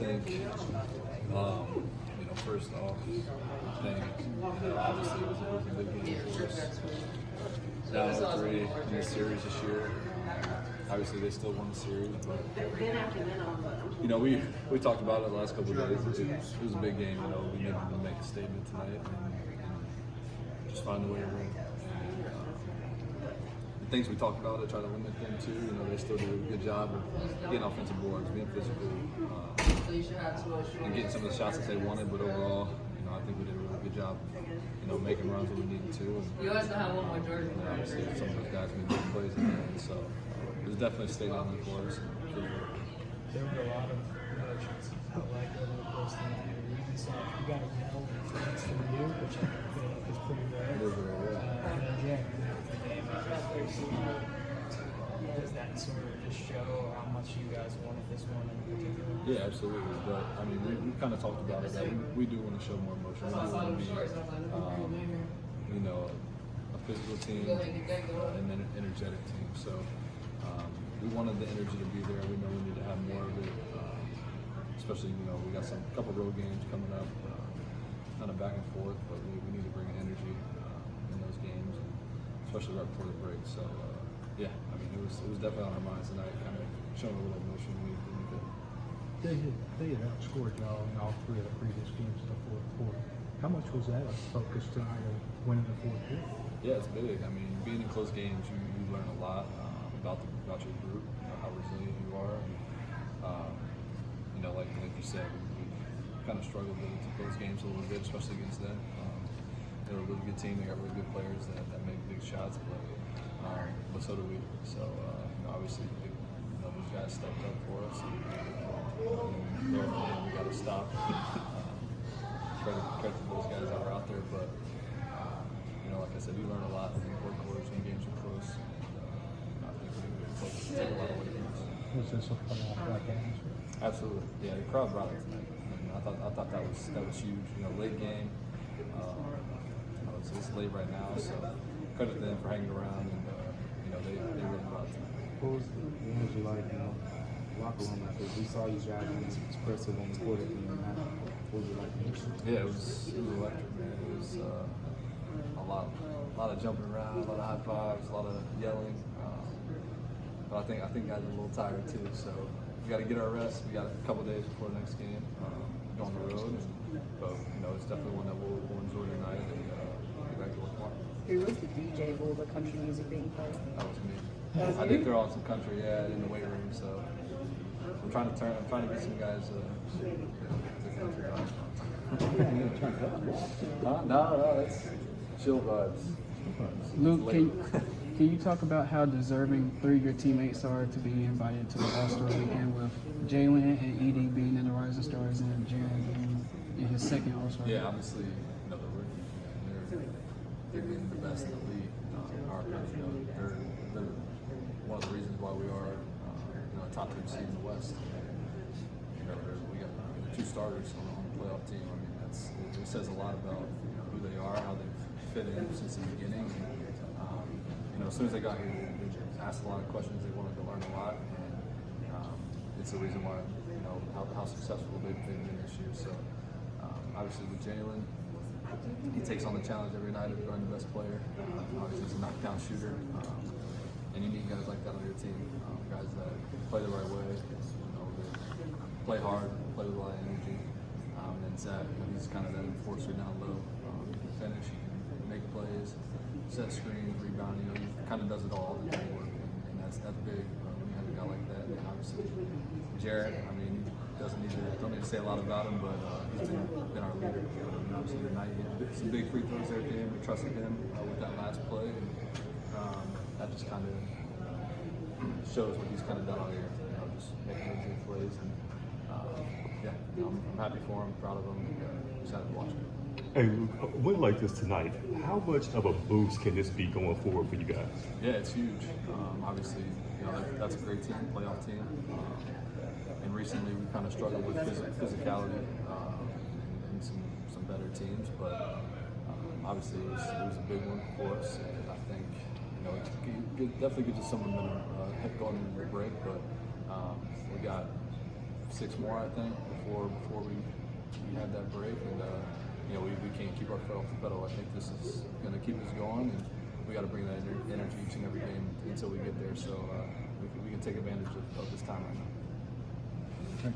think, first off, I think, obviously it was a big game for us. Down 3 in the series this year. Obviously, they still won the series, but we talked about it the last couple of days. It was a big game. We needed to make a statement tonight and just find a way to win. The things we talked about, I try to limit them too. They still do a good job of getting offensive boards, being physical, and getting some of the shots that they wanted. But overall, I think we did a really good job, making runs when we needed to. And, you always have one more jersey. Obviously, some of those guys made big plays in the end, so it was definitely a statement for us. There were a lot of shots that felt like over the course of the game. You saw you got a yell thanks to you, which I feel like is pretty rare. And then after the game, does that sort of just show how much you guys wanted this one in particular? Yeah, absolutely. But we kind of talked about it that we do want to show more emotion. We want to be, a physical team and then an energetic team. So we wanted the energy to be there. We know we need to have more of it. Especially, we got a couple road games coming up, kind of back and forth. But we need to bring energy in those games, especially right before the break. So. It was definitely on our minds tonight, kind of showing a little emotion we could. They had outscored y'all in all 3 of the previous games in the fourth quarter. How much was that a focus tonight of winning the fourth quarter? Yeah, it's big. Being in close games, you learn a lot about your group, how resilient you are. And, like you said, we kind of struggled to close games a little bit, especially against them. They're a really good team. They got really good players that make big shots, but so do we. So obviously, those guys stepped up for us. And we got to stop. Credit to those guys that were out there, but like I said, we learned a lot in the fourth quarters when games were close. I think we take a lot away from us. Was this a playoff-like atmosphere? Absolutely. Yeah, the crowd brought it tonight. I thought that was huge. Late game. It's late right now, so credit to them for hanging around, and they really brought it tonight. What was it like, locker room after we saw you guys expressive on the court at the end? What was it like? Yeah, it was electric, man. It was a lot of jumping around, a lot of high fives, a lot of yelling. But I think guys are a little tired too, so we got to get our rest. We got a couple days before the next game, go on the road, but it's definitely one that we'll enjoy tonight and get back to work tomorrow. Who was the DJ for all the country music being played? That was me. I did throw on some country, in the weight room. So I'm trying to get some guys to country vibes. No, that's chill vibes. Luke, can you talk about how deserving 3 of your teammates are to be invited to the All-Star Weekend with Jalen and Edie being in the Rising Stars and Jaron being in his second All-Star? Yeah, obviously, the rookie. They're being the best in the league. In our opinion, they're one of the reasons why we are a top 3 seed in the West. We got 2 starters on the playoff team. It says a lot about who they are, how they've fit in since the beginning. As soon as they got here, they asked a lot of questions. They wanted to learn a lot, and it's the reason why how successful they've been this year. So obviously with Jalen, he takes on the challenge every night of being the best player. Obviously he's a knockdown shooter, and you need guys like that on your team. Guys that play the right way, they play hard, play with a lot of energy. And Zach, he's kind of that enforcer down low. He can finish, he can make plays, set screens, rebound. He kind of does it all the dirty work, and that's big when you have a guy like that. And obviously, Jarrett, don't need to say a lot about him, but he's been our leader. Obviously tonight, he had some big free throws there at the end. We trusted him with that last play, and that just kind of shows what he's kind of done all year. Just making those big plays, and I'm happy for him, proud of him, and excited to watch him. Hey, a win like this tonight, how much of a boost can this be going forward for you guys? Yeah, it's huge. Obviously, that's a great team, playoff team. And recently, we kind of struggled with physicality and some better teams. But obviously, it was a big one for us. And I think it definitely gives us some momentum going into the break. But we got 6 more, I think, before we have that break. And you know, we can't keep our foot off the pedal. I think this is going to keep us going, and we got to bring that energy each and every game until we get there. So we can take advantage of this time right now. Okay.